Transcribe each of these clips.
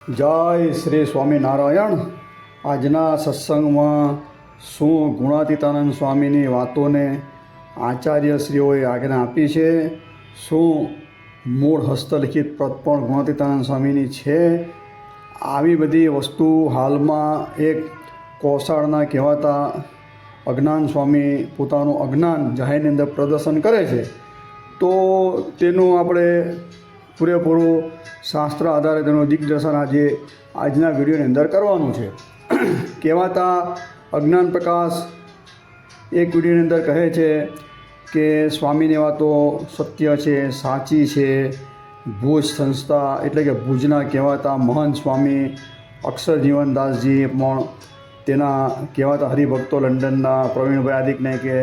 જય શ્રી સ્વામિનારાયણ। આજના સત્સંગમાં શું ગુણાતીતાનંદ સ્વામીની વાતોને આચાર્યશ્રીઓએ આજ્ઞા આપી છે, શું મૂળ હસ્તલિખિત પ્રત પણ ગુણાતીતાનંદ સ્વામીની છે। આવી બધી વસ્તુ હાલમાં એક કોસાળના કહેવાતા અજ્ઞાન સ્વામી પોતાનું અજ્ઞાન જાહેરની અંદર પ્રદર્શન કરે છે, તો તેનું આપણે પૂરેપૂરું શાસ્ત્ર આધારે તેનું દિગ્દર્શન આજે આજના વિડીયોની અંદર કરવાનું છે। કહેવાતા અજ્ઞાન પ્રકાશ એક વિડીયોની અંદર કહે છે કે સ્વામીની વાતો સત્ય છે, સાચી છે। ભુજ સંસ્થા એટલે કે ભુજના કહેવાતા મહંત સ્વામી અક્ષરજીવનદાસજી પણ તેના કહેવાતા હરિભક્તો લંડનના પ્રવીણભાઈ આદિકને કે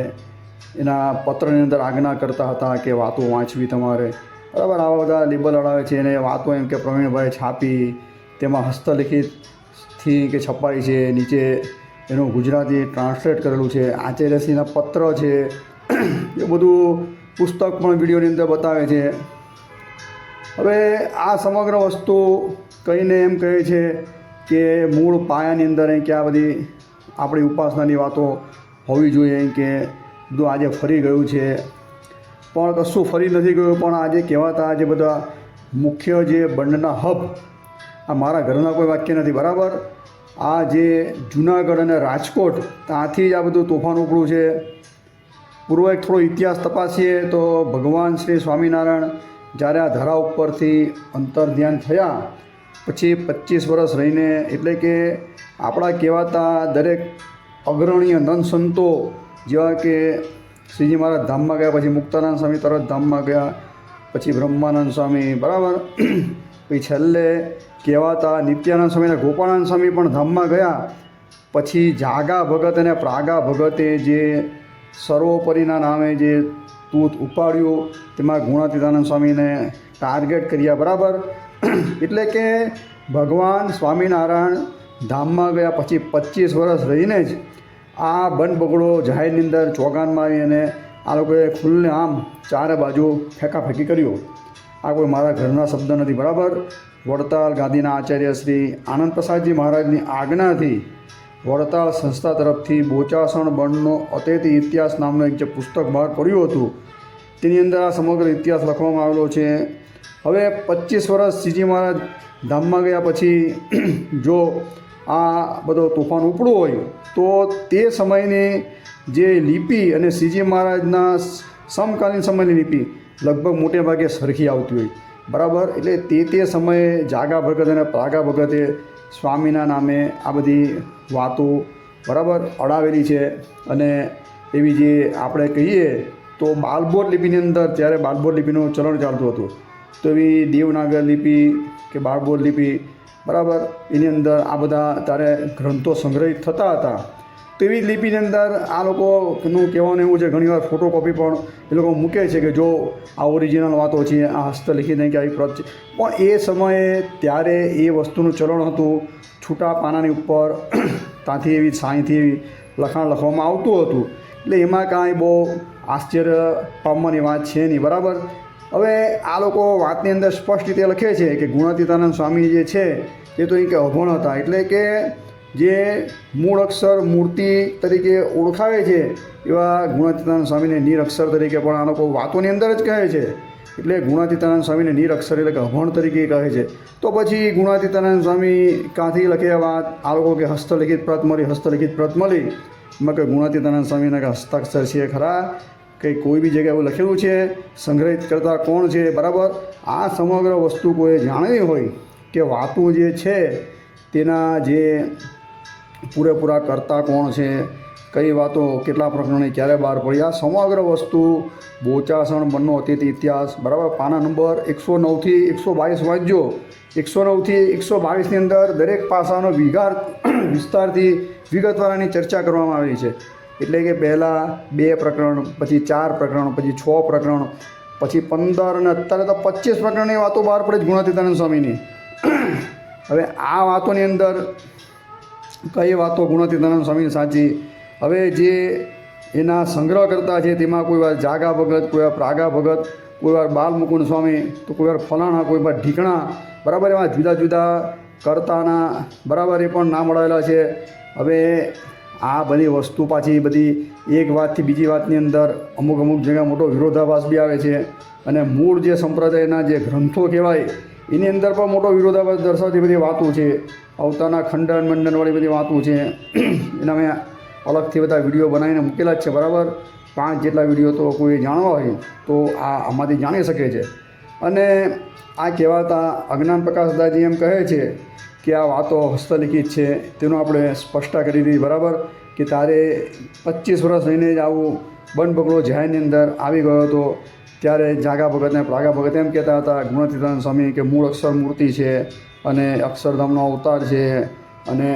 એના પત્રની અંદર આજ્ઞા કરતા હતા કે વાતો વાંચવી તમારે, બરાબર। આવા બધા લેબલ અડાવે છે અને વાતો એમ કે પ્રવીણભાઈ છાપી તેમાં હસ્તલિખિતથી કે છપાઈ છે, નીચે એનું ગુજરાતી ટ્રાન્સલેટ કરેલું છે, આચાર્યશ્રીના પત્ર છે, એ બધું પુસ્તક પણ વિડીયોની અંદર બતાવે છે। હવે આ સમગ્ર વસ્તુ કહીને એમ કહે છે કે મૂળ પાયાની અંદર કે આ બધી આપણી ઉપાસનાની વાતો હોવી જોઈએ કે બધું આજે ફરી ગયું છે, પણ કશું ફરી નથી ગયું। પણ આજે કહેવાતા આજે બધા મુખ્ય જે બંડના હબ, આ મારા ઘરના કોઈ વાક્ય નથી, બરાબર। આ જે જૂનાગઢ અને રાજકોટ ત્યાંથી જ આ બધું તોફાન ઉપડ્યું છે। પૂર્વ એક થોડો ઇતિહાસ તપાસીએ તો ભગવાન શ્રી સ્વામિનારાયણ જ્યારે આ ધરા ઉપરથી અંતર ધ્યાન થયા પછી 25 વર્ષ રહીને, એટલે કે આપણા કહેવાતા દરેક અગ્રણીય નંદ સંતો જેવા કે શ્રીજી મહારાજ ધામમાં ગયા, પછી મુક્તાનંદ સ્વામી તરત ધામમાં ગયા, પછી બ્રહ્માનંદ સ્વામી, બરાબર। પછી છેલ્લે કહેવાતા નિત્યાનંદ સ્વામી અને ગોપાળાનંદ સ્વામી પણ ધામમાં ગયા। પછી જાગા ભગત અને પ્રાગા ભગતે જે સર્વોપરીના નામે જે તૂત ઉપાડ્યું તેમાં ગુણાતીતાનંદ સ્વામીને ટાર્ગેટ કર્યા, બરાબર। એટલે કે ભગવાન સ્વામિનારાયણ ધામમાં ગયા પછી 25 વર્ષ રહીને જ આ બંધ બગડો જાહેરની અંદર ચોગાનમાં આવી અને આ લોકોએ ખુલ્લે આમ ચારે બાજુ ફેંકાફેંકી કર્યો। આ કોઈ મારા ઘરના શબ્દ નથી, બરાબર। વડતાલ ગાદીના આચાર્ય શ્રી આનંદ પ્રસાદજી મહારાજની આજ્ઞાથી વડતાલ સંસ્થા તરફથી બોચાસણ બંધનો અતેતી ઇતિહાસ નામનું એક જે પુસ્તક બહાર પડ્યું હતું તેની અંદર આ સમગ્ર ઇતિહાસ લખવામાં આવેલો છે। હવે 25 વર્ષ શ્રીજી મહારાજ ધામમાં ગયા પછી જો આ બધો તોફાન ઉપડ્યું હોય તો તે સમયની જે લિપિ અને શ્રીજી મહારાજના સમકાલીન સમયની લિપિ લગભગ મોટે ભાગે સરખી આવતી હોય, બરાબર। એટલે તે સમયે જાગા ભગત અને પ્રાગા ભગતે સ્વામીના નામે આ બધી વાતો, બરાબર, અડાવેલી છે। અને એવી જે આપણે કહીએ તો બાલબોટ લિપિની અંદર ત્યારે બાલબોટ લિપિનું ચલણ ચાલતું હતું, તો એવી દેવનાગર લિપિ કે બાલબોટ લિપિ, બરાબર, એની અંદર આ બધા ત્યારે ગ્રંથો સંગ્રહિત થતા હતા। તો એવી લિપિની અંદર આ લોકોનું કહેવાનું એવું છે, ઘણીવાર ફોટોકોપી પણ એ લોકો મૂકે છે કે જો આ ઓરિજિનલ વાતો છે, આ હસ્તલિખિત નહીં કે આવી પ્રત છે, પણ એ સમયે ત્યારે એ વસ્તુનું ચલણ હતું, છૂટા પાનાની ઉપર ત્યાંથી એવી સાંઈથી એવી લખાણ લખવામાં આવતું હતું, એટલે એમાં કાંઈ બહુ આશ્ચર્ય પામવાની વાત છે નહીં, બરાબર। હવે આ લોકો વાતની અંદર સ્પષ્ટ રીતે લખે છે કે ગુણાતીતાનંદ સ્વામી જે છે એ તો એ કે અભણ હતા, એટલે કે જે મૂળ અક્ષર મૂર્તિ તરીકે ઓળખાવે છે એવા ગુણાતીતાનંદ સ્વામીને નિરક્ષર તરીકે પણ આ લોકો વાતોની અંદર જ કહે છે, એટલે ગુણાતીતાનંદ સ્વામીને નિરક્ષર એટલે કે અભણ તરીકે કહે છે। તો પછી ગુણાતીતાનંદ સ્વામી ક્યાંથી લખે વાત, આ લોકો કે હસ્તલિખિત પ્રત મળી, હસ્તલિખિત પ્રત મળી, એમાં કે ગુણાતીતાનંદ સ્વામીના કે હસ્તાક્ષર છે ખરા, કે કોઈ બી જગ્યાએ એવું લખેલું છે, સંગ્રહિત કરતા કોણ છે, બરાબર। આ સમગ્ર વસ્તુ કોઈ જાણવી હોય કે વાતો જે છે તેના જે પૂરેપૂરા કરતા કોણ છે, કઈ વાતો કેટલા પ્રકરણે ક્યારે બહાર પડી, આ સમગ્ર વસ્તુ બોચાસણ બંધનો અતિથિ ઇતિહાસ, બરાબર, પાના નંબર 109થી 122 વાંચજો। 109થી 122ની અંદર દરેક પાસાનો વિસ્તારથી વિગતવારની ચર્ચા કરવામાં આવેલી છે, એટલે કે પહેલાં 2 પ્રકરણ, પછી 4 પ્રકરણ, પછી 6 પ્રકરણ, પછી 15 અને અત્યારે તો 25 પ્રકરણની વાતો બહાર પડે છે ગુણાતીતાનંદ સ્વામીની। હવે આ વાતોની અંદર કઈ વાતો ગુણાતીતાનંદ સ્વામીની સાચી, હવે જે એના સંગ્રહ કરતા છે તેમાં કોઈ વાર જાગા ભગત, કોઈ વાર પ્રાગા ભગત, કોઈ વાર બાલમુકુંદ સ્વામી, તો કોઈ વાર ફલાણા, કોઈ વાર ઢીકણા, બરાબર। એમાં જુદા જુદા કરતાના બરાબર એ પણ નામ મળેલા છે. હવે આ બધી વસ્તુ પાછી બધી એક વાતથી બીજી વાતની અંદર અમુક જગ્યા મોટો વિરોધાભાસ બી આવે છે. અને મૂળ જે સંપ્રદાયના જે ગ્રંથો કહેવાય એની અંદર પણ મોટો વિરોધાભાસ દર્શાવતી બધી વાતો છે. અવતારના ખંડન મંડનવાળી બધી વાતો છે. એના મેં અલગથી બધા વિડીયો બનાવીને મૂકેલા જ છે બરાબર. 5 જેટલા વિડીયો તો કોઈ જાણવા હોય તો આમાંથી જાણી શકે છે. અને આ કહેવાતા અજ્ઞાન પ્રકાશદાસજી એમ કહે છે કે આ વાતો હસ્તલિખિત છે. તેનું આપણે સ્પષ્ટતા કરી દીધી બરાબર કે તારે 25 વર્ષ રહીને જ આવું બનબગડો જાહેરની અંદર આવી ગયો હતો. ત્યારે જાગા ભગત અને પ્રાગા ભગત એમ કહેતા હતા ગુણાતીતાનંદ સ્વામી કે મૂળ અક્ષર મૂર્તિ છે અને અક્ષરધામનો અવતાર છે અને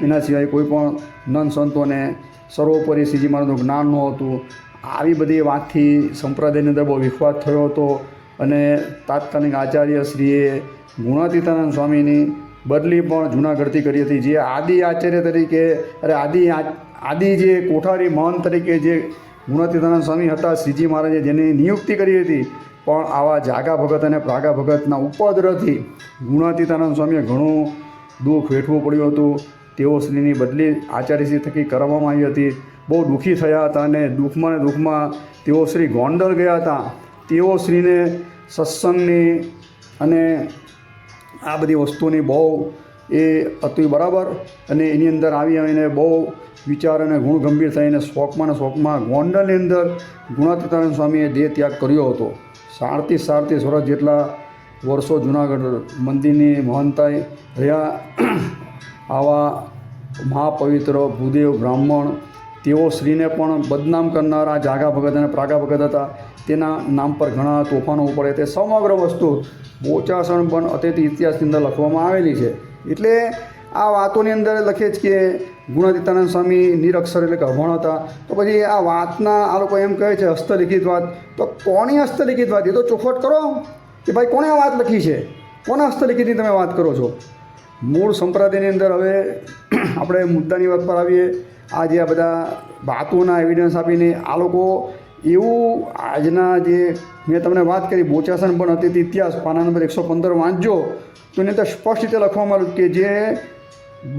એના સિવાય કોઈ પણ નંદ સંતોને સર્વોપરી શ્રીજી મહારાજનું જ્ઞાન નહોતું. આવી બધી વાતથી સંપ્રદાયની અંદર બહુ વિખવાદ થયો હતો. અને તાત્કાલિક આચાર્યશ્રીએ ગુણાતીતાનંદ સ્વામીની બદલી પણ જૂનાગઢથી કરી હતી. જે આદિ આચાર્ય તરીકે આદિ જે કોઠારી મહંત તરીકે જે ગુણાતીતાનંદ સ્વામી હતા શ્રીજી મહારાજે જેની નિયુક્તિ કરી હતી, પણ આવા જાગા ભગત અને પ્રાગા ભગતના ઉપદ્રવથી ગુણાતીતાનંદ સ્વામીએ ઘણું દુઃખ વેઠવું પડ્યું હતું. તેઓ શ્રીની બદલી આચાર્યશ્રી થકી કરવામાં આવી હતી. બહુ દુઃખી થયા હતા અને દુઃખમાં તેઓ શ્રી ગોંડલ ગયા હતા. તેઓ શ્રીને સત્સંગની અને આ બધી વસ્તુની બહુ એ હતું બરાબર. અને એની અંદર આવીને બહુ વિચાર અને ગુણ ગંભીર થઈને શોકમાં ગોંડલની અંદર ગુણાતીતાનંદ સ્વામીએ દેહ ત્યાગ કર્યો હતો. 37 વર્ષ જેટલા વર્ષો જૂનાગઢ મંદિરની મહંતાઈ રહ્યા. આવા મહાપવિત્ર ભૂદેવ બ્રાહ્મણ તેઓ શ્રીને પણ બદનામ કરનારા જાગા ભગત અને પ્રાગા ભગત હતા. તેના નામ પર ઘણા તોફાનો પડે. તે સમગ્ર વસ્તુ બોચાસણ બન અતિથિ ઇતિહાસની અંદર લખવામાં આવેલી છે. એટલે આ વાતોની અંદર લખે છે કે ગુણાતીતાનંદ સ્વામી નિરક્ષર એટલે કે અભણ હતા. તો પછી આ વાતના આ લોકો એમ કહે છે હસ્તલિખિત વાત. તો કોની હસ્તલિખિત વાત? એ તો ચોખવટ કરો કે ભાઈ કોણે આ વાત લખી છે, કોના હસ્તલિખિતની તમે વાત કરો છો. મૂળ સંપ્રદાયની અંદર હવે આપણે મુદ્દાની વાત પર આવીએ. આ જે આ બધા વાતોના એવિડન્સ આપીને આ લોકો એવું આજના જે મેં તમને વાત કરી બોચાસણ પણ અતિથિ ઇતિહાસ પાના નંબર 115 વાંચજો તો એની અંદર સ્પષ્ટ રીતે લખવામાં આવ્યું કે જે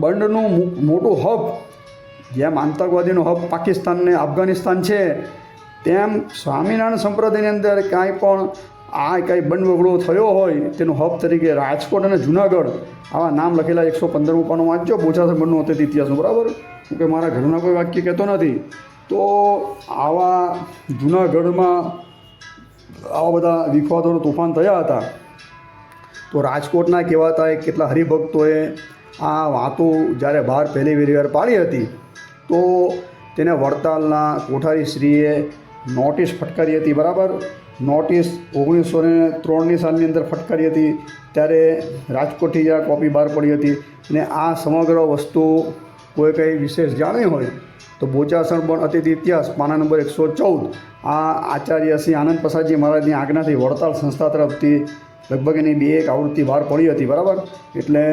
બંડનું મોટું હબ, જેમ આતંકવાદીનો હબ પાકિસ્તાન ને અફઘાનિસ્તાન છે, તેમ સ્વામિનારાયણ સંપ્રદાયની અંદર કાંઈ પણ કાંઈ બંડવગડો થયો હોય તેનું હબ તરીકે રાજકોટ અને જૂનાગઢ આવા નામ લખેલા 115 પાનું વાંચજો બોચાસણ બંડનું અતિથિ ઇતિહાસનું બરાબર. કે મારા ઘરના કોઈ વાક્ય કહેતો નથી. તો આવા જૂનાગઢમાં આવા બધા વિખવાદોનો તોફાન થયા હતા. તો રાજકોટના કહેવાતા કેટલા હરિભક્તોએ આ વાતો જ્યારે બહાર પહેલી વાર પાડી હતી તો તેને વડતાલના કોઠારીશ્રીએ નોટિસ ફટકારી હતી બરાબર. નોટિસ 1903ની સાલની અંદર ફટકારી હતી. ત્યારે રાજકોટથી આ કોપી બહાર પડી હતી. અને આ સમગ્ર વસ્તુ કોઈ કંઈ વિશેષ જાણી હોય તો બોચાસણ પણ અતિથિ ઇતિહાસ પાના નંબર 114 આ આચાર્ય શ્રી આનંદ પ્રસાદજી મહારાજની આજ્ઞાથી વડતાલ સંસ્થા તરફથી લગભગ એની 2 આવૃત્તિ બહાર પડી હતી બરાબર. એટલે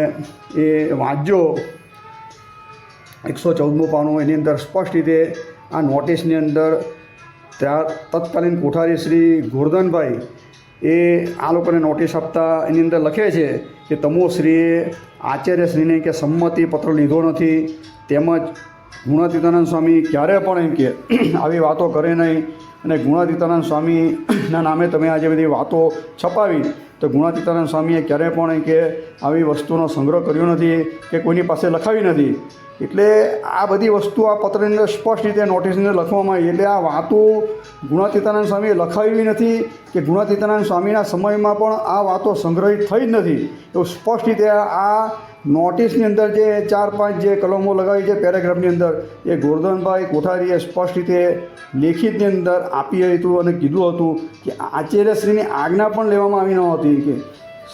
એ વાંચજો 114મું પાનું. એની અંદર સ્પષ્ટ રીતે આ નોટિસની અંદર તત્કાલીન કોઠારી શ્રી ગોરધનભાઈ એ આ લોકોને નોટિસ આપતા એની અંદર લખે છે કે તમોશ્રીએ આચાર્યશ્રીને કે સંમતિ પત્ર લીધો નથી, તેમજ ગુણાતીતાનંદ સ્વામી ક્યારે પણ એમ કે આવી વાતો કરે નહીં. અને ગુણાતીતાનંદ સ્વામીના નામે તમે આજે બધી વાતો છપાવી તો ગુણાતીતાનંદ સ્વામીએ ક્યારે પણ એમ કે આવી વસ્તુનો સંગ્રહ કર્યો નથી કે કોઈની પાસે લખાવી નથી. એટલે આ બધી વસ્તુ આ પત્રની અંદર સ્પષ્ટ રીતે નોટિસની અંદર લખવામાં આવી. એટલે આ વાતો ગુણાતીતાનંદ સ્વામીએ લખાવી નથી કે ગુણાતીતાનંદ સ્વામીના સમયમાં પણ આ વાતો સંગ્રહિત થઈ જ નથી એવું સ્પષ્ટ રીતે આ નોટિસની અંદર જે 4-5 જે કલમો લગાવી છે પેરેગ્રાફની અંદર એ ગોરધનભાઈ કોઠારીએ સ્પષ્ટ રીતે લેખિતની અંદર આપી હતું અને કીધું હતું કે આચાર્યશ્રીની આજ્ઞા પણ લેવામાં આવી ન હતી કે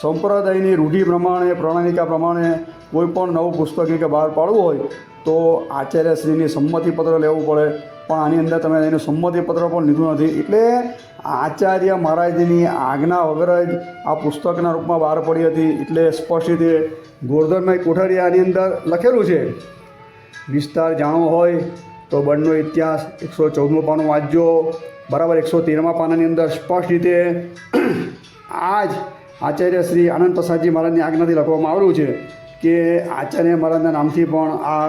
સંપ્રદાયની રૂઢિ પ્રમાણે પ્રણાલિકા પ્રમાણે કોઈ પણ નવું પુસ્તક કે બહાર પાડવું હોય તો આચાર્યશ્રીની સંમતિપત્ર લેવું પડે. પણ આની અંદર તમે એનું સંમતિપત્ર પણ લીધું નથી. એટલે આચાર્ય મહારાજની આજ્ઞા વગર જ આ પુસ્તકના રૂપમાં બહાર પડી હતી. એટલે સ્પષ્ટ રીતે ગોરધનભાઈ કોઠારીએ આની અંદર લખેલું છે. વિસ્તાર જાણવો હોય તો બંડનો ઇતિહાસ 114મું પાનું વાંચજો બરાબર. 113મા પાનાની અંદર સ્પષ્ટ રીતે આ જ આચાર્ય શ્રી આનંદ પ્રસાદજી મહારાજની આજ્ઞાથી લખવામાં આવેલું છે કે આચાર્ય મહારાજના નામથી પણ આ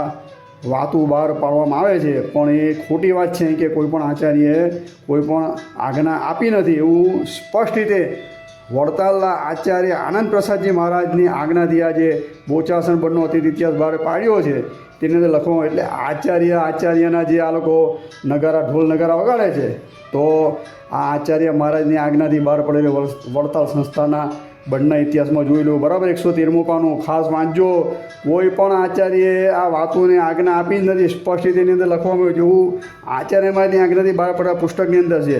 વાતો બહાર પાડવામાં આવે છે, પણ એ ખોટી વાત છે કે કોઈ પણ આચાર્યએ કોઈ પણ આજ્ઞા આપી નથી. એવું સ્પષ્ટ રીતે વડતાલના આચાર્ય આનંદ પ્રસાદજી મહારાજની આજ્ઞાથી આજે બોચાસણ બંધનો અતિથિ ઇતિહાસ બહાર પાડ્યો છે. તેની અંદર લખવામાં એટલે આચાર્યના જે આ લોકો નગારા ઢોલ નગારા વગાડે છે, તો આ આચાર્ય મહારાજની આજ્ઞાથી બહાર પડેલી વડતાલ સંસ્થાના બંધના ઇતિહાસમાં જોઈ લો. બરાબર, 113મું પાનું ખાસ વાંચજો. કોઈ પણ આચાર્યએ આ વાતોને આજ્ઞા આપી જ નથી. સ્પષ્ટ રીતે એની અંદર લખવામાં આવ્યું. જેવું આચાર્ય મહારાજની આજ્ઞાથી બહાર પડેલા પુસ્તકની અંદર છે,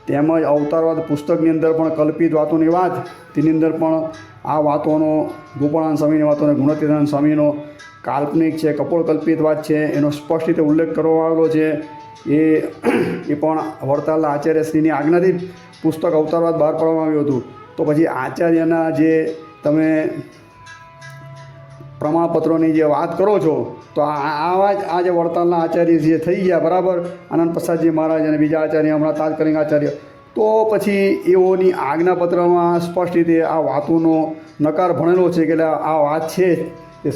તેમજ અવતારવાદ પુસ્તકની અંદર પણ કલ્પિત વાતોની વાત, તેની અંદર પણ આ વાતોનો ગોપાળાનંદ સ્વામીની વાતોને ગુણાતીતાનંદ સ્વામીનો કાલ્પનિક છે, કપોળકલ્પિત વાત છે, એનો સ્પષ્ટ રીતે ઉલ્લેખ કરવામાં આવેલો છે. એ પણ વડતાલના આચાર્યશ્રીની આજ્ઞાથી પુસ્તક અવતારવાદ બહાર પાડવામાં આવ્યું હતું. તો પછી આચાર્યના જે તમે પ્રમાણપત્રોની જે વાત કરો છો, તો આવા જ આ જે વડતાલના આચાર્ય જે થઈ ગયા, બરાબર, આનંદ પ્રસાદજી મહારાજ અને બીજા આચાર્ય હમણાં તાત્કાલિક આચાર્ય, તો પછી એઓની આજ્ઞાપત્રમાં સ્પષ્ટ રીતે આ વાતોનો નકાર ભણેલો છે કે આ વાત છે તે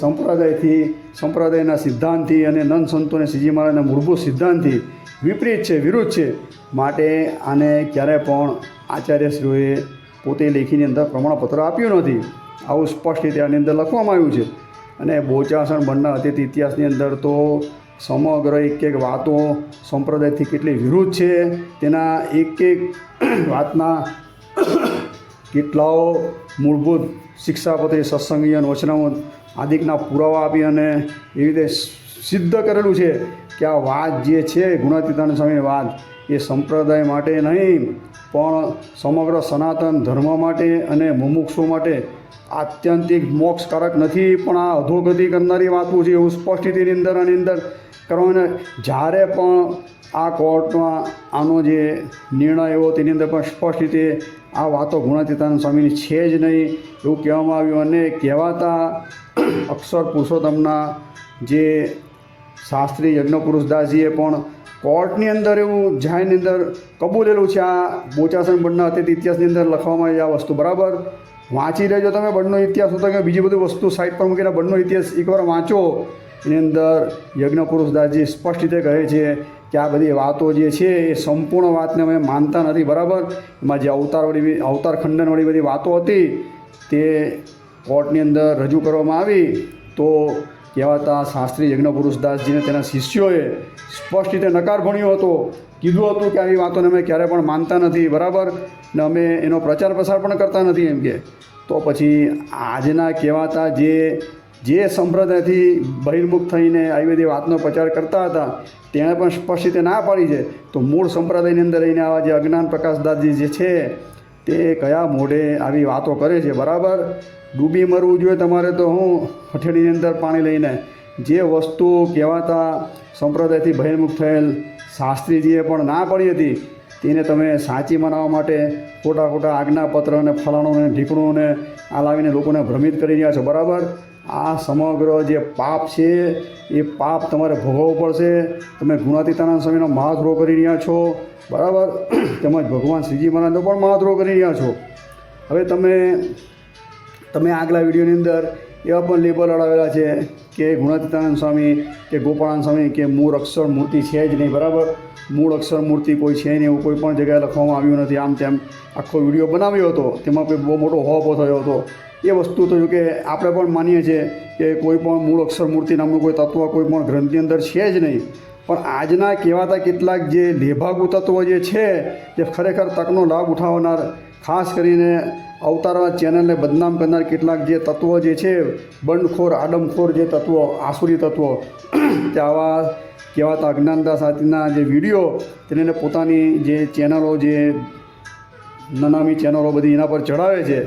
સંપ્રદાયના સિદ્ધાંતથી અને નંદ સંતો અને શ્રીજી મહારાજના મૂળભૂત સિદ્ધાંતથી વિપરીત છે, વિરુદ્ધ છે. માટે આને ક્યારેય પણ આચાર્યશ્રીઓએ પોતે લેખીની અંદર પ્રમાણપત્ર આપ્યું નથી. આવું સ્પષ્ટ રીતે આની અંદર લખવામાં આવ્યું છે. અને બોચાસણ બંધના અતિથિ ઇતિહાસની અંદર તો સમગ્ર એક વાતો સંપ્રદાયથી કેટલી વિરુદ્ધ છે તેના એક વાતના કેટલાઓ મૂળભૂત શિક્ષાપત્રી, સત્સંગીય, વચનામૃત આદિકના પુરાવા આપી અને એવી રીતે સિદ્ધ કરેલું છે કે આ વાત જે છે ગુણાતીતાનંદ સ્વામીની વાત એ સંપ્રદાય માટે નહીં પણ સમગ્ર સનાતન ધર્મ માટે અને મુમુક્ષુ માટે આત્યંતિક મોક્ષકારક નથી, પણ આ અધોગતિ કરનારી વાતો છે. એવું સ્પષ્ટ રીતેની અંદર કરવાને જ્યારે પણ આ કોર્ટમાં આનો જે નિર્ણય એવો તેની અંદર પણ સ્પષ્ટ રીતે આ વાતો ગુણાતીતાનંદ સ્વામીની છે જ નહીં એવું કહેવામાં આવ્યું. અને કહેવાતા અક્ષર પુરુષોત્તમના જે શાસ્ત્રી યજ્ઞપુરુષદાસજીએ પણ કોર્ટની અંદર એવું જાહેરની અંદર કબૂલેલું છે. આ બોચાસણ બંધના અતિથિ ઇતિહાસની અંદર લખવામાં આવી આ વસ્તુ, બરાબર, વાંચી લેજો તમે. બંધનો ઇતિહાસ હોતો કે બીજી બધી વસ્તુ સાઈડ પર મૂકીને બંધનો ઇતિહાસ એકવાર વાંચો. એની અંદર યજ્ઞપુરુષદાસજી સ્પષ્ટ રીતે કહે છે કે આ બધી વાતો જે છે એ સંપૂર્ણ વાતને અમે માનતા નથી, બરાબર. એમાં જે અવતાર ખંડનવાળી બધી વાતો હતી તે કોર્ટની અંદર રજૂ કરવામાં આવી. તો કહેવાતા શાસ્ત્રી યજ્ઞપુરુષદાસજીને તેના શિષ્યોએ સ્પષ્ટ રીતે નકાર ભણ્યો હતો, કીધું હતું કે આવી વાતોને અમે ક્યારે પણ માનતા નથી, બરાબર, ને અમે એનો પ્રચાર પ્રસાર પણ કરતા નથી એમ કે. તો પછી આજના કહેવાતા જે સંપ્રદાયથી બહિર્મુખ થઈને આવી બધી વાતનો પ્રચાર કરતા હતા તેણે પણ સ્પષ્ટ રીતે ના પાડી છે. તો મૂળ સંપ્રદાયની અંદર રહીને આવા જે અજ્ઞાન પ્રકાશદાસજી જે છે તે કયા મોઢે આવી વાતો કરે છે, બરાબર. ડૂબી મરવું જોઈએ તમારે તો હું હથેળીની અંદર પાણી લઈને. જે વસ્તુ કહેવાતા સંપ્રદાયથી બહિર્મુખ થયેલ શાસ્ત્રીજીએ પણ ના પડી હતી તેને તમે સાચી મનાવવા માટે ખોટા આજ્ઞાપત્ર અને ફલાણું ને ઢીકણું ને આ લાવીને લોકોને ભ્રમિત કરી રહ્યા છો, બરાબર. આ સમગ્ર જે પાપ છે એ પાપ તમારે ભોગવવું પડશે. તમે ગુણાતીતાનંદ સ્વામીનો મહાદ્રોહ કરી રહ્યા છો, બરાબર, તેમજ ભગવાન શ્રીજી મહારાજનો પણ મહાદ્રોહ કરી રહ્યા છો. હવે તમે આગલા વિડીયોની અંદર એવા પણ લેબલ અડાવેલા છે કે ગુણાતીતાનંદ સ્વામી કે ગોપાળાનંદ સ્વામી કે મૂળ અક્ષર મૂર્તિ છે જ નહીં, બરાબર. મૂળ અક્ષર મૂર્તિ કોઈ છે નહીં એવું કોઈ પણ જગ્યાએ લખવામાં આવ્યું નથી. આમ તેમ આખો વિડીયો બનાવ્યો હતો, તેમાં કોઈ બહુ મોટો હોપો થયો હતો. એ વસ્તુ તો કે આપણે પણ માનીએ છીએ કે કોઈ પણ મૂળ અક્ષર મૂર્તિ નામનું કોઈ તત્વ કોઈ પણ ગ્રંથની અંદર છે જ નહીં. પણ આજના કહેવાતા કેટલાક જે લેભાગુ તત્વો જે છે જે ખરેખર તકનો લાભ ઉઠાવનાર, ખાસ કરીને અવતારવાદ ચેનલને બદનામ કરનાર કેટલાક જે તત્વો જે છે, બંડખોર, આડમખોર જે તત્વો, આસુરી તત્વો, તે આવા કહેવાતા અજ્ઞાનતા સાથેના જે વિડીયો તેને પોતાની જે ચેનલો, જે નનામી ચેનલો બધી એના પર ચડાવે છે.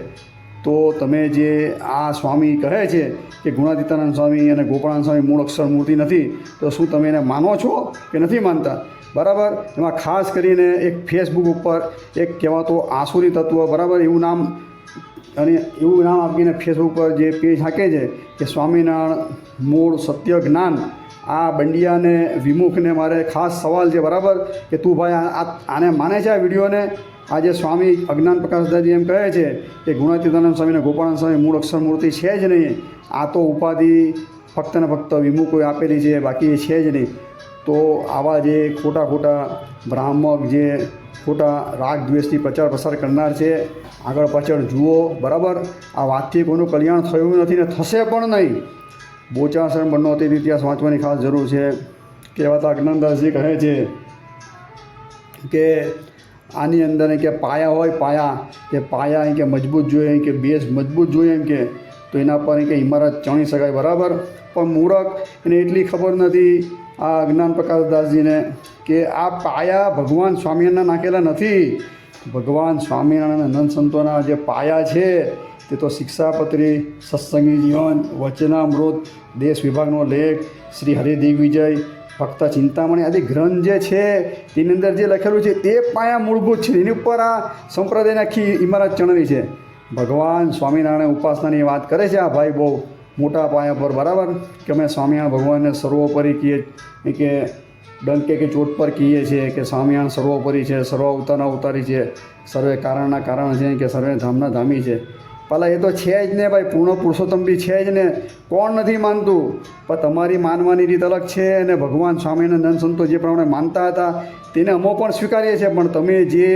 તો તમે જે આ સ્વામી કહે છે કે ગુણાતીતાનંદ સ્વામી અને ગોપાળાનંદ સ્વામી મૂળ અક્ષર મૂર્તિ નથી, તો શું તમે એને માનો છો કે નથી માનતા, બરાબર. એમાં ખાસ કરીને એક ફેસબુક ઉપર એક કહેવાતો આસુરી તત્વ, બરાબર, એવું નામ આપીને ફેસબુક પર જે પેજ હાંકે છે કે સ્વામિનારાયણ મૂળ સત્ય જ્ઞાન. આ બંડિયાને વિમુખને મારે ખાસ સવાલ છે, બરાબર, કે તું ભાઈ આને માને છે આ વિડીયોને? આજે સ્વામી અજ્ઞાન પ્રકાશદાસજી એમ કહે છે કે ગુણાતીતાનંદ સ્વામીને ગોપાળાનંદ સ્વામી મૂળ અક્ષર મૂર્તિ છે જ નહીં, આ તો ઉપાધિ ફક્ત ને ફક્ત વિમુખોએ આપેલી છે, બાકી એ છે જ નહીં. તો આવા જે ખોટા ભ્રામક જે ખોટા રાગ દ્વેષથી પ્રચાર પ્રસાર કરનાર છે, આગળ પાછળ જુઓ, બરાબર. આ વાતથી કોઈનું કલ્યાણ થયું નથી ને થશે પણ નહીં. બોચાસણ બનોતી ઇતિહાસ વાંચવાની ખાસ જરૂર છે. કહેવાતા અજ્ઞાનદાસજી કહે છે કે આની અંદર કે પાયા હોય, પાયા કે મજબૂત જોઈએ, કે બેઝ મજબૂત જોઈએ એમ કે, તો એના પર કે ઇમારત ચણી શકાય, બરાબર. પણ મૂરખ એને એટલી ખબર નથી આ અજ્ઞાન પ્રકાશદાસજીને કે આ પાયા ભગવાન સ્વામિનારાયણ નાખેલા નથી. ભગવાન સ્વામિનારાયણ નંદ સંતોના જે પાયા છે તે તો શિક્ષાપત્રી, સત્સંગી જીવન, વચનામૃત, દેશ વિભાગનો લેખ, શ્રી હરિદિગ્વિજય, ભક્ત ચિંતામણી આદિ ગ્રંથ જે છે તેની અંદર જે લખેલું છે તે પાયા મૂળભૂત છે. એની ઉપર આ સંપ્રદાયની આખી ઇમારત ચણવી છે. ભગવાન સ્વામિનારાયણ ઉપાસનાની વાત કરે છે આ ભાઈ બહુ મોટા પાયા પર, બરાબર. કે અમે સ્વામિનારાયણ ભગવાનને સર્વોપરી કહીએ, કે ડંકે કે ચોટ પર કહીએ છીએ કે સ્વામિનારાયણ સર્વોપરી છે, સર્વ અવતારના અવતારી છે, સર્વે કારણના કારણ છે, કે સર્વે ધામના ધામી છે. પહેલાં એ તો છે જ ને ભાઈ, પૂર્ણ પુરુષોત્તમ બી છે જ ને, કોણ નથી માનતું. પણ તમારી માનવાની રીત અલગ છે, અને ભગવાન સ્વામિનારાયણ સંતો જે પ્રમાણે માનતા હતા તેને અમે પણ સ્વીકારીએ છીએ. પણ તમે જે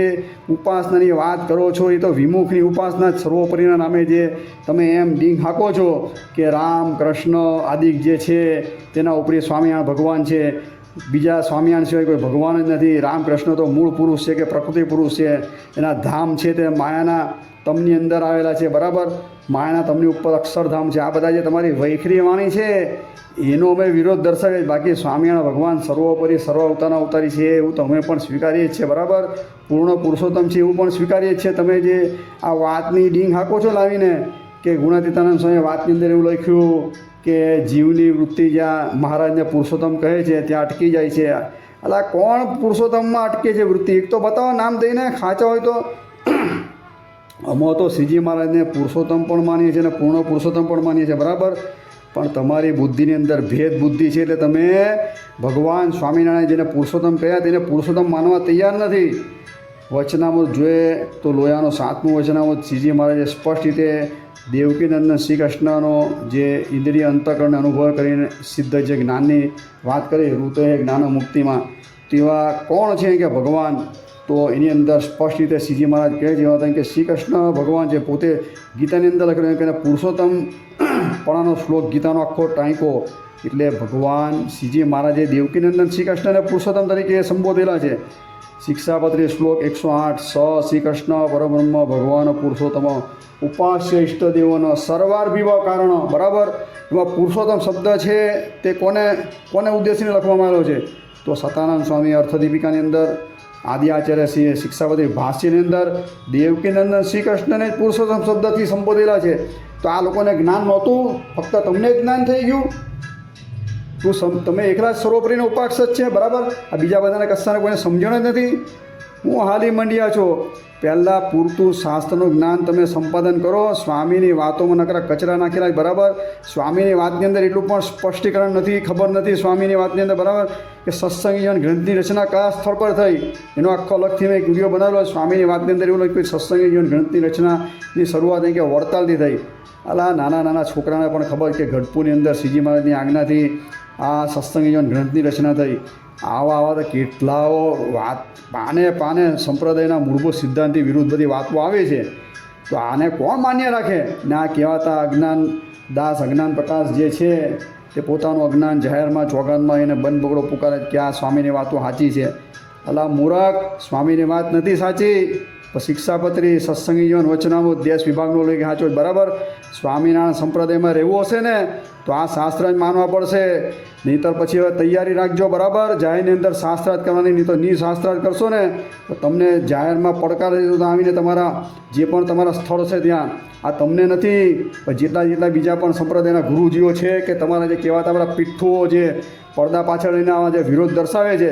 ઉપાસનાની વાત કરો છો એ તો વિમુખની ઉપાસના જ, સર્વોપરીના નામે જે તમે એમ ડીંગ હાંકો છો કે રામ કૃષ્ણ આદિ જે છે તેના ઉપરી સ્વામિનારાયણ ભગવાન છે, બીજા સ્વામિનારાયણ સિવાય કોઈ ભગવાન જ નથી. રામકૃષ્ણ તો મૂળ પુરુષ છે કે પ્રકૃતિ પુરુષ છે, એના ધામ છે તે માયાના તમની અંદર આવેલા છે, બરાબર. માયાના તમની ઉપર અક્ષરધામ છે. આ બધા જે તમારી વૈખરી વાણી છે એનો અમે વિરોધ દર્શાવીએ. બાકી સ્વામિનારાયણ ભગવાન સર્વોપરી સર્વ અવતારના અવતારી છે એવું તો અમે પણ સ્વીકારીએ જ છીએ, બરાબર. પૂર્ણ પુરુષોત્તમ છે એવું પણ સ્વીકારીએ જ છીએ. તમે જે આ વાતની ડીંગ હાંકો છો લાવીને કે ગુણાતીતાનંદ સ્વામી વાતની અંદર એવું લખ્યું કે જીવની વૃત્તિ જ્યાં મહારાજને પુરુષોત્તમ કહે છે ત્યાં અટકી જાય છે. એટલે કોણ પુરુષોત્તમમાં અટકે છે વૃત્તિ? એક તો બતાવો નામ દઈને, ખાંચા હોય તો. અમે તો શ્રીજી મહારાજને પુરુષોત્તમ પણ માનીએ છીએ અને પૂર્ણ પુરુષોત્તમ પણ માનીએ છીએ, બરાબર. પણ તમારી બુદ્ધિની અંદર ભેદ બુદ્ધિ છે, એટલે તમે ભગવાન સ્વામિનારાયણ જેને પુરુષોત્તમ કહ્યા તેને પુરુષોત્તમ માનવા તૈયાર નથી. વચનામૃત જોઈએ તો લોયાનો 7મું વચનામૃત શ્રીજી મહારાજે સ્પષ્ટ રીતે દેવકીનંદન શ્રી કૃષ્ણનો જે ઇન્દ્રિય અંતઃકરણને અનુભવ કરીને સિદ્ધ જે જ્ઞાનની વાત કરી, ઋતે જ્ઞાન મુક્તિમાં, તેવા કોણ છે કે ભગવાન? તો એની અંદર સ્પષ્ટ રીતે શ્રીજી મહારાજ કહે છે હતા કે શ્રી કૃષ્ણ ભગવાન છે પોતે ગીતાની અંદર લખેલું કે પુરુષોત્તમ પણાનો શ્લોક ગીતાનો આખો ટાંકો. એટલે ભગવાન શ્રીજી મહારાજે દેવકીનંદન શ્રી કૃષ્ણને પુરુષોત્તમ તરીકે સંબોધેલા છે. શિક્ષાપત્રી શ્લોક 108 સ શ્રી કૃષ્ણ પરબ્રહ્મ ભગવાન પુરુષોત્તમ ઉપાસ્ય ઇષ્ટદેવોનો સર્વાર્ભિવ કારણ, બરાબર. એમાં પુરુષોત્તમ શબ્દ છે તે કોને ઉદ્દેશીને લખવામાં આવેલો છે? તો સતાનંદ સ્વામી અર્થદીપિકાની અંદર, આદિ આચાર્ય શ્રી શિક્ષાપત્રી ભાષ્યની અંદર દેવકીનંદન શ્રી કૃષ્ણને પુરુષોત્તમ શબ્દથી સંબોધેલા છે. તો આ લોકોને જ્ઞાન નહોતું, ફક્ત તમને જ્ઞાન થઈ ગયું. તમે એકલા જ સર્વોપરીનો ઉપાસક જ છે, બરાબર. આ બીજા બધાને કશાને કોઈને સમજણ જ નથી. હું હાલી મંડ્યા છો. પહેલાં પૂરતું શાસ્ત્રનું જ્ઞાન તમે સંપાદન કરો. સ્વામીની વાતોમાં નકરા કચરા નાખેલા, બરાબર. સ્વામીની વાતની અંદર એટલું પણ સ્પષ્ટીકરણ નથી, ખબર નથી સ્વામીની વાતની અંદર, બરાબર. કે સત્સંગ જીવન ગ્રંથની રચના કયા સ્થળ પર થઈ એનો આખો અલગથી મેં એક વિડીયો બનાવેલો. સ્વામીની વાતની અંદર એવું લખ્યું કે સત્સંગ જીવન ગ્રંથની રચનાની શરૂઆત કે વડતાલથી થઈ. અલા નાના છોકરાને પણ ખબર કે ગઢપુરની અંદર શ્રીજી મહારાજની આજ્ઞાથી આ સત્સંગ જીવન ગ્રંથની રચના થઈ. આવા તો કેટલાઓ વાત પાને સંપ્રદાયના મૂળભૂત સિદ્ધાંતથી વિરુદ્ધ બધી વાતો આવે છે. તો આને કોણ માન્ય રાખે? ને આ કહેવાતા અજ્ઞાન પ્રકાશ જે છે તે પોતાનું અજ્ઞાન જાહેરમાં ચોગાનમાં એને બંધ બગડો પુકારે કે આ સ્વામીની વાતો સાચી છે. અલા મૂરખ, સ્વામીની વાત નથી સાચી. શિક્ષાપત્રી, સત્સંગી જીવન, વચનામૃત, દેશ વિભાગનો લેખ સાચો, બરાબર. સ્વામિનારાયણ સંપ્રદાયમાં રહેવું હશે ને તો આ શાસ્ત્ર જ માનવા પડશે. નહીંતર પછી હવે તૈયારી રાખજો, બરાબર. જાહેરની અંદર શાસ્ત્રાર્થ કરવાની, નહીં તો નિશાસ્ત્રાર્થ કરશો ને તો તમને જાહેરમાં પડકાર દીધું તો આવીને તમારા જે પણ તમારા સ્થળ છે ત્યાં આ તમને નથી, જેટલા બીજા પણ સંપ્રદાયના ગુરુજીઓ છે કે તમારા જે કહેવાતા આપણા પીઠ્ઠુઓ જે પડદા પાછળ રહીને આવા જે વિરોધ દર્શાવે છે,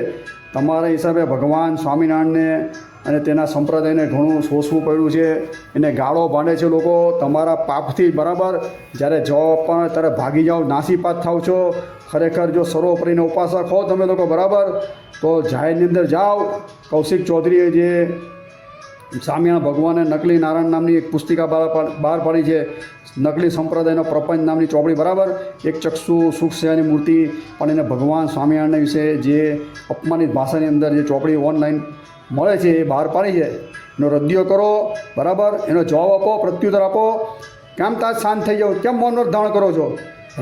તમારા હિસાબે ભગવાન સ્વામિનારાયણને અને તેના સંપ્રદાયને ઘણું શોષવું પડ્યું છે. એને ગાળો ભાંડે છે લોકો તમારા પાપથી, બરાબર. જ્યારે જવાબ પણ ત્યારે ભાગી જાઓ, નાસીપાત થાવ છો. ખરેખર જો સર્વોપરીને ઉપાસક હો તમે લોકો, બરાબર, તો જાહેરની અંદર જાઓ. કૌશિક ચૌધરીએ જે સ્વામિનારાયણ ભગવાને નકલી નારાયણ નામની એક પુસ્તિકા બહાર પાડી છે, નકલી સંપ્રદાયનો પ્રપંચ નામની ચોપડી, બરાબર. એક ચક્ષુ સુખ સેવાની મૂર્તિ પણ એને ભગવાન સ્વામિનારાયણ વિશે જે અપમાનિત ભાષાની અંદર જે ચોપડી ઓનલાઈન મળે છે એ બહાર પાડી છે. એનો રદ્દિયો કરો, બરાબર. એનો જવાબ આપો, પ્રત્યુત્તર આપો. કેમ તાજ શાંત થઈ જાઓ? કેમ મૌન ધારણ કરો છો?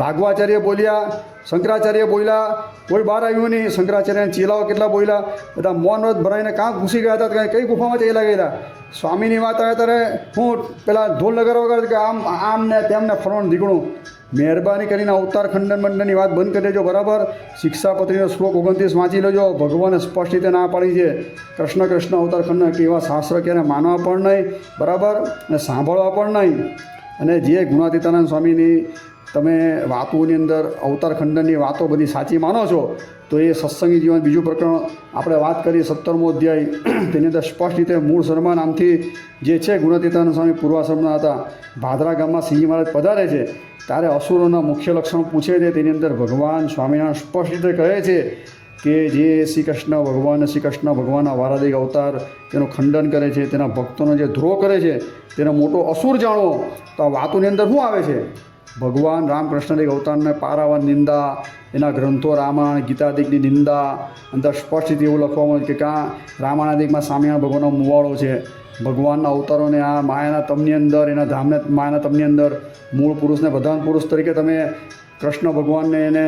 રાઘવાચાર્ય બોલ્યા, શંકરાચાર્ય બોલ્યા, કોઈ બહાર આવ્યું નહીં. શંકરાચાર્યના ચેલાઓ કેટલા બોલ્યા, બધા મૌન વ્રત ભરાઈને કાં ઘૂસી ગયા હતા, કઈ ગુફામાં ચેલા ગયેલા. સ્વામીની વાત આવે ત્યારે હું પેલા ઢોલ નગર વગર કે આમ ને તેમને ફરવાનું દીકણું. મહેરબાની કરીને અવતાર ખંડન મંડનની વાત બંધ કરી દેજો, બરાબર. શિક્ષાપત્રીનો શ્લોક 29 વાંચી લેજો. ભગવાને સ્પષ્ટ રીતે ના પાડી છે, કૃષ્ણ કૃષ્ણ અવતાર ખંડન કે એવા શાસ્ત્ર ક્યારે માનવા પણ નહીં, બરાબર, અને સાંભળવા પણ નહીં. અને જે ગુણાતીતાનંદ સ્વામીની તમે વાતોની અંદર અવતાર ખંડનની વાતો બધી સાચી માનો છો, તો એ સત્સંગી જીવન બીજું પ્રકરણ આપણે વાત કરી 17મો અધ્યાય, તેની અંદર સ્પષ્ટ રીતે મૂળ શર્મા નામથી જે છે ગુણાતીતાનંદ સ્વામી પૂર્વાશ્રમના હતા, ભાદરા ગામમાં સિંહજી મહારાજ પધારે છે ત્યારે અસુરોના મુખ્ય લક્ષણો પૂછે છે. તેની અંદર ભગવાન સ્વામિનારાયણ સ્પષ્ટ રીતે કહે છે કે જે શ્રી કૃષ્ણ ભગવાનના વારાદિક અવતાર તેનું ખંડન કરે છે, તેના ભક્તોનો જે દ્રોહ કરે છે, તેનો મોટો અસુર જાણવો. તો આ વાતોની અંદર શું આવે છે? ભગવાન રામકૃષ્ણના અવતારને પારાવાર નિંદા, એના ગ્રંથો રામાયણ ગીતાદિકની નિંદા, અંદર સ્પષ્ટ રીતે એવું લખવામાં આવ્યું કે કાં રામાયણાદિકમાં સ્વામિનારાયણ ભગવાનનો મુવાળો છે. ભગવાનના અવતારોને આ માયાના તમની અંદર, એના ધામને માયાના તમની અંદર મૂળ પુરુષને પ્રધાન પુરુષ તરીકે તમે કૃષ્ણ ભગવાનને એને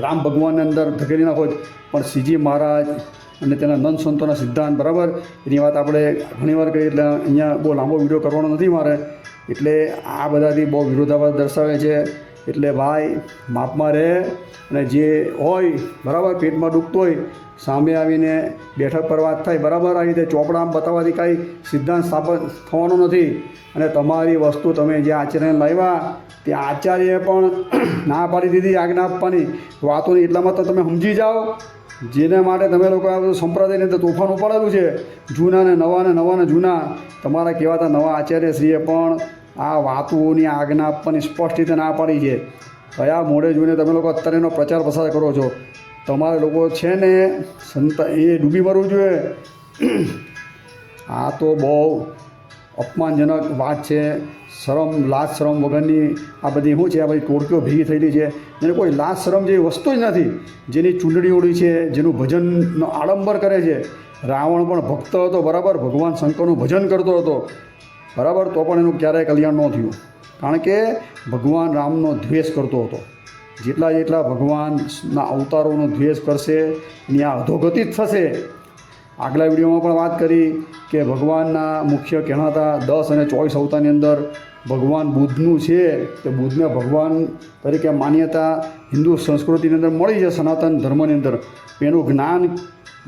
રામ ભગવાનની અંદર ધકેલી નાખો. પણ શ્રીજી મહારાજ અને તેના નંદ સંતોના સિદ્ધાંત, બરાબર, એની વાત આપણે ઘણીવાર કહી, એટલે અહીંયા બહુ લાંબો વિડીયો કરવાનો નથી મારે. એટલે આ બધાથી બહુ વિરોધાભાસ દર્શાવે છે. એટલે ભાઈ માપમાં રહે, અને જે હોય, બરાબર, પેટમાં દુખતું હોય સામે આવીને બેઠક પર વાત થાય, બરાબર. આ રીતે ચોપડામાં બતાવવાથી કાંઈ સિદ્ધાંત સ્થાપન થવાનો નથી. અને તમારી વસ્તુ તમે જે આચાર્યને લાવ્યા તે આચાર્યએ પણ ના પાડી દીધી આજ્ઞા આપવાની વાતોની. એટલામાં તો તમે સમજી જાઓ, જેને માટે તમે લોકો આ બધું સંપ્રદાયની અંદર તોફાન ઉપાડેલું છે, જૂના ને નવા જૂના. તમારા કહેવાતા નવા આચાર્યશ્રીએ પણ આ વાતોની આજ્ઞા આપવાની સ્પષ્ટ રીતે ના પાડી છે. કયા મોડે જોઈને તમે લોકો અત્યારે એનો પ્રચાર પ્રસાર કરો છો? તમારે લોકો છે ને સંત એ ડૂબી મરવું જોઈએ. આ તો બહુ અપમાનજનક વાત છે. લાજ શરમ વગરની આ બધી શું છે? આ બધી ટોળકીઓ ભેગી થયેલી છે, જેને કોઈ લાજ શરમ જેવી વસ્તુ જ નથી. જેની ચૂંટણી ઓળી છે, જેનું ભજનનો આડંબર કરે છે. રાવણ પણ ભક્ત હતો, બરાબર, ભગવાન શંકરનું ભજન કરતો હતો, બરાબર, તો પણ એનું ક્યારેય કલ્યાણ ન થયું, કારણ કે ભગવાન રામનો દ્વેષ કરતો હતો. જેટલા ભગવાનના અવતારોનો દ્વેષ કરશે એની આ અધોગતિ જ થશે. આગલા વિડીયોમાં પણ વાત કરી કે ભગવાનના મુખ્ય કહેવાતા 10 અને 24 અવતારની અંદર ભગવાન બુદ્ધનું છે, કે બુદ્ધને ભગવાન તરીકે માન્યતા હિન્દુ સંસ્કૃતિની અંદર મળી છે, સનાતન ધર્મની અંદર. એનું જ્ઞાન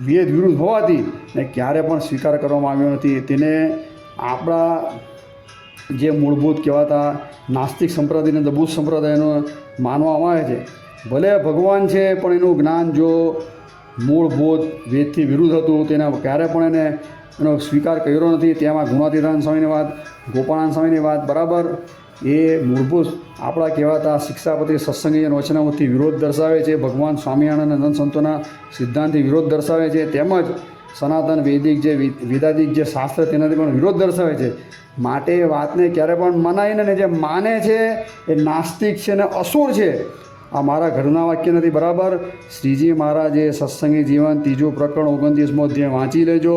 વેદ વિરુદ્ધ હોવાથી ને ક્યારે પણ સ્વીકાર કરવામાં આવ્યો નથી. તેને આપણા જે મૂળભૂત કહેવાતા નાસ્તિક સંપ્રદાયની અંદર બુદ્ધ સંપ્રદાયનો માનવામાં આવે છે. ભલે ભગવાન છે, પણ એનું જ્ઞાન જો મૂળભૂત વેદથી વિરુદ્ધ હતું, તેના ક્યારે પણ એનો સ્વીકાર કર્યો નથી. તેમાં ગુણાતીતાનંદ સ્વામીની વાત, ગોપાળાનંદ સ્વામીની વાત, બરાબર, એ મૂળભૂત આપણા કહેવાતા શિક્ષાપત્રી સત્સંગી અને વચનામૃતથી વિરોધ દર્શાવે છે. ભગવાન સ્વામિનારાયણ અને નંદ સંતોના સિદ્ધાંતથી વિરોધ દર્શાવે છે. તેમજ સનાતન વૈદિક જે વેદાદિક જે શાસ્ત્ર તેનાથી પણ વિરોધ દર્શાવે છે. માટે એ વાતને ક્યારે પણ મનાય ને જે માને છે એ નાસ્તિક છે ને અસુર છે. આ મારા ઘરના વાક્ય નથી, બરાબર. શ્રીજી મહારાજે સત્સંગી જીવન 3જું પ્રકરણ 29મો અધ્યાય વાંચી લેજો,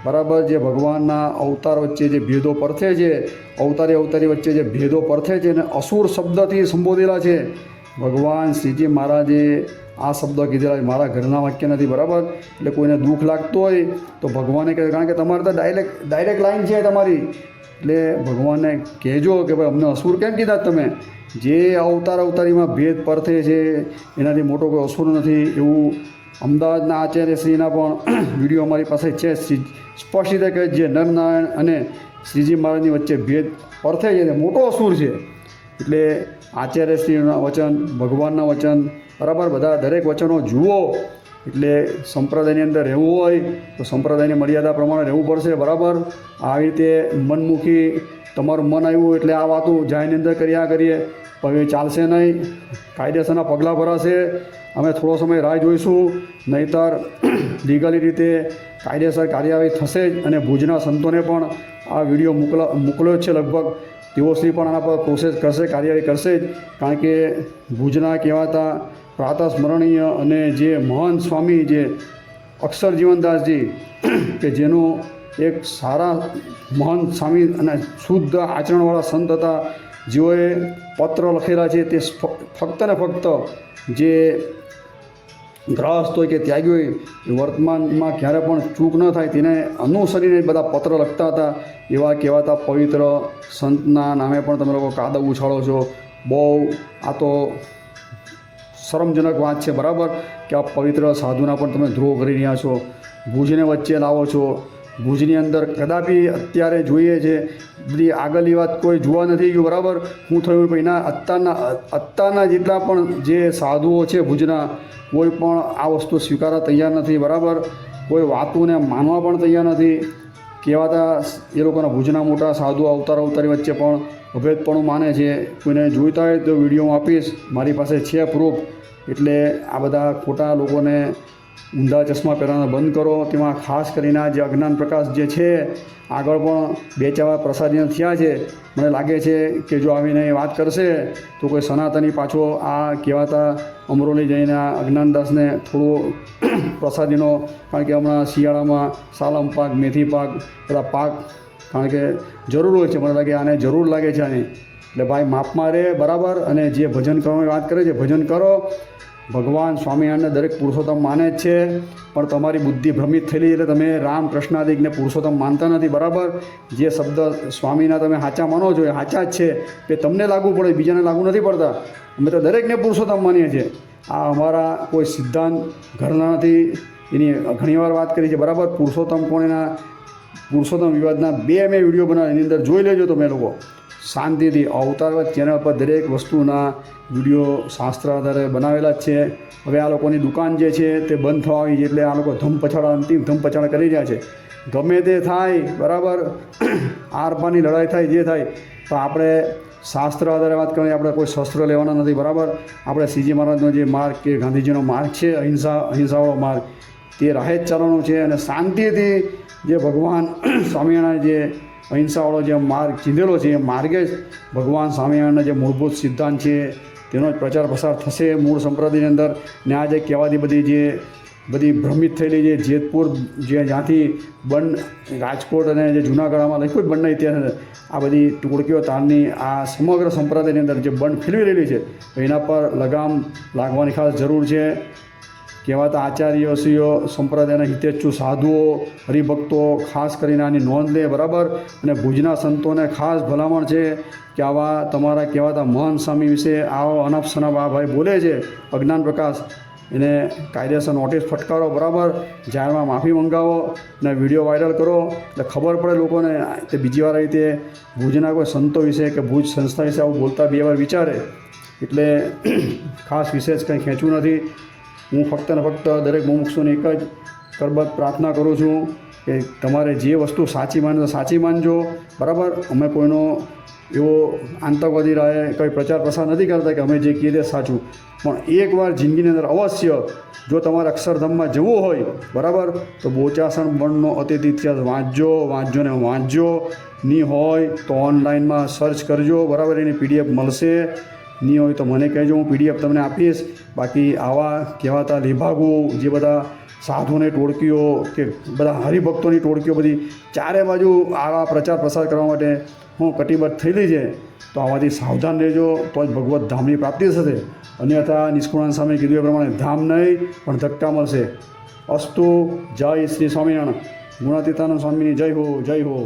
બરાબર. જે ભગવાનના અવતાર વચ્ચે જે ભેદો પરથે છે, અવતારી વચ્ચે જે ભેદો પરથે છે ને અસુર શબ્દથી સંબોધેલા છે. ભગવાન શ્રીજી મહારાજે આ શબ્દો કીધેલા મારા ઘરના વાક્ય નથી, બરાબર. એટલે કોઈને દુઃખ લાગતું હોય તો ભગવાને કહે, કારણ કે તમારે તો ડાયરેક્ટ લાઈન છે તમારી. એટલે ભગવાનને કહેજો કે ભાઈ અમને અસુર કેમ કીધા તમે? જે અવતારીમાં ભેદ પરથે છે એનાથી મોટો કોઈ અસુર નથી. એવું અમદાવાદના આચાર્યશ્રીના પણ વિડીયો અમારી પાસે છે, સ્પષ્ટ રીતે કહે જે નરનારાયણ અને શ્રીજી મહારાજની વચ્ચે ભેદ પરથે છે તે મોટો અસુર છે. એટલે આચાર્યશ્રીના વચન, ભગવાનના વચન, બરાબર, બધા દરેક વચનો જુઓ. એટલે સંપ્રદાયની અંદર રહેવું હોય તો સંપ્રદાયની મર્યાદા પ્રમાણે રહેવું પડશે, બરાબર. આવી રીતે મનમુખી તમારું મન આવ્યું એટલે આ વાતો જાહેરની અંદર કર્યા કરીએ હવે ચાલશે નહીં, કાયદેસરના પગલાં ભરાશે. અમે થોડો સમય રાહ જોઈશું, નહીંતર લીગલી રીતે કાયદેસર કાર્યવાહી થશે જ. અને ભુજના સંતોને પણ આ વિડીયો મોકલ્યો છે લગભગ, તેઓ શ્રી પણ આના પર પ્રોસેસ કરશે, કાર્યવાહી કરશે જ. કારણ કે ભુજના કહેવાતા પ્રાતઃસ્મરણીય અને જે મહાન સ્વામી જે અક્ષર જીવનદાસજી કે જેનું એક સારા મહાન સ્વામી અને શુદ્ધ આચરણવાળા સંત હતા, જેઓએ પત્ર લખેલા છે. તે ફક્ત ને ફક્ત જે ગ્રહસ્થ હોય કે ત્યાગી હોય એ વર્તમાનમાં ક્યારે પણ ચૂક ન થાય તેને અનુસરીને બધા પત્ર લખતા હતા. એવા કહેવાતા પવિત્ર સંતના નામે પણ તમે લોકો કાદવ ઉછાળો છો. બહુ આ તો શરમજનક વાત છે, બરાબર, કે આ પવિત્ર સાધુના પણ તમે દ્રોહ કરી રહ્યા છો, ભુજને વચ્ચે લાવો છો. ભુજની અંદર કદાપી અત્યારે જોઈએ છે બધી આગળની વાત કોઈ જોવા નથી ગયું, બરાબર. હું થયું એના અત્યારના જેટલા પણ જે સાધુઓ છે ભુજના, કોઈ પણ આ વસ્તુ સ્વીકારવા તૈયાર નથી, બરાબર. કોઈ વાતોને માનવા પણ તૈયાર નથી. કહેવાતા એ લોકોના ભુજના મોટા સાધુ અવતારી વચ્ચે પણ અભેદપણું માને છે. કોઈને જોઈતા હોય તો વિડીયો હું આપીશ, મારી પાસે છે પ્રૂફ. એટલે આ બધા ખોટા લોકોને ઊંધા ચશ્મા પહેરવાના બંધ કરો. તેમાં ખાસ કરીને જે અજ્ઞાન પ્રકાશ જે છે, આગળ પણ 2-4 વાર પ્રસાદીને થયા છે. મને લાગે છે કે જો આવીને વાત કરશે તો કોઈ સનાતની પાછો આ કહેવાતા અમરોલી જઈને આ અજ્ઞાનદાસને થોડો પ્રસાદીનો, કારણ કે હમણાં શિયાળામાં સાલમ પાક, મેથી પાક, બધા પાક કારણ કે જરૂર હોય છે. મને લાગે આને જરૂર લાગે છે આની. એટલે ભાઈ માપમાં રહે, બરાબર. અને જે ભજન કરવાની વાત કરે છે ભજન કરો. ભગવાન સ્વામિનારાયણને દરેક પુરુષોત્તમ માને જ છે, પણ તમારી બુદ્ધિ ભ્રમિત થયેલી એટલે તમે રામ કૃષ્ણાદિકને પુરુષોત્તમ માનતા નથી, બરાબર. જે શબ્દ સ્વામીના તમે સાચા માનો છો એ સાચા જ છે, તે તમને લાગુ પડે, બીજાને લાગુ નથી પડતા. અમે તો દરેકને પુરુષોત્તમ માનીએ છીએ. આ અમારા કોઈ સિદ્ધાંત ઘરના નથી, એની ઘણીવાર વાત કરી છે, બરાબર. પુરુષોત્તમ કોણ, એના પુરુષોત્તમ વિવાદના 2 મેં વિડીયો બનાવ્યા, એની અંદર જોઈ લેજો તમે લોકો શાંતિથી. અવતારવાદ ચેનલ પર દરેક વસ્તુના વિડીયો શાસ્ત્ર આધારે બનાવેલા જ છે. હવે આ લોકોની દુકાન જે છે તે બંધ થવા આવી છે, એટલે આ લોકો અંતિમ ધમપછાડા કરી રહ્યા છે. ગમે તે થાય, બરાબર, આરપારની લડાઈ થાય, જે થાય, તો આપણે શાસ્ત્ર આધારે વાત કરવાની. આપણે કોઈ શસ્ત્ર લેવાના નથી, બરાબર. આપણે શ્રીજી મહારાજનો જે માર્ગ કે ગાંધીજીનો માર્ગ છે, અહિંસાવાળો માર્ગ, તે રાહે જ ચાલવાનો છે. અને શાંતિથી જે ભગવાન સ્વામિનારાયણ જે અહિંસાવાળો જે માર્ગ ચીંધેલો છે, એ માર્ગે જ ભગવાન સ્વામિનારાયણના જે મૂળભૂત સિદ્ધાંત છે તેનો જ પ્રચાર પ્રસાર થશે મૂળ સંપ્રદાયની અંદર. ને આ જે કહેવાતી બધી ભ્રમિત થયેલી જે જેતપુર, જે જ્યાંથી રાજકોટ અને જે જૂનાગઢમાં લખ્યું જ બંધના ઇતિહાસ, આ બધી ટોળકીઓ તારની આ સમગ્ર સંપ્રદાયની અંદર જે બંધ ફેરવી રહેલી છે, એના પર લગામ લાગવાની ખાસ જરૂર છે. કહેવાતા આચાર્યશ્રીઓ, સંપ્રદાયના હિતેચ્છુ સાધુઓ, હરિભક્તો ખાસ કરીને આની નોંધ લે, બરાબર. અને ભુજના સંતોને ખાસ ભલામણ છે કે આવા તમારા કહેવાતા મહાન સ્વામી વિશે આવો અનાપ શનાપ આ ભાઈ બોલે છે અજ્ઞાન પ્રકાશ, એને કાયદેસર નોટિસ ફટકારો, બરાબર. જાહેરમાં માફી મંગાવો અને વિડીયો વાયરલ કરો, એટલે ખબર પડે લોકોને. તે બીજી વાર રીતે ભુજના કોઈ સંતો વિશે કે ભુજ સંસ્થા વિશે આવું બોલતા 2 વાર વિચારે. એટલે ખાસ વિશેષ કંઈ ખેંચવું નથી. હું ફક્ત ને ફક્ત દરેક મુમુક્ષુની એક જ કરબત પ્રાર્થના કરું છું કે તમારે જે વસ્તુ સાચી માનો સાચી માનજો, બરાબર. અમે કોઈનો એવો આતંકવાદી રાહે કંઈ પ્રચાર પ્રસાર નથી કરતા કે અમે જે કહીએ તે સાચું. પણ એકવાર જિંદગીની અંદર અવશ્ય જો તમારે અક્ષરધામમાં જવું હોય, બરાબર, તો બોચાસણ બળનો અતિથિ ઇતિહાસ વાંચજો ને વાંચજો. નહીં હોય તો ઓનલાઈનમાં સર્ચ કરજો, બરાબર. એની PDF મળશે. નહીં હોય તો મને કહેજો, હું PDF તમને આપીશ. બાકી આવા કહેવાતા લેભાગો, જે બધા સાધુની ટોળકીઓ કે બધા હરિભક્તોની ટોળકીઓ બધી ચારે બાજુ આવા પ્રચાર પ્રસાર કરવા માટે હું કટિબદ્ધ થયેલી છે, તો આવાથી સાવધાન રહેજો, તો જ ભગવત ધામની પ્રાપ્તિ થશે. અન્યથા નિષ્કુળાનંદ સ્વામીએ કીધું એ પ્રમાણે ધામ નહીં પણ ધક્કા મળશે. અસ્તુ. જય શ્રી સ્વામિનારાયણ. ગુણાતીતાનંદ સ્વામીની જય હો, જય હો.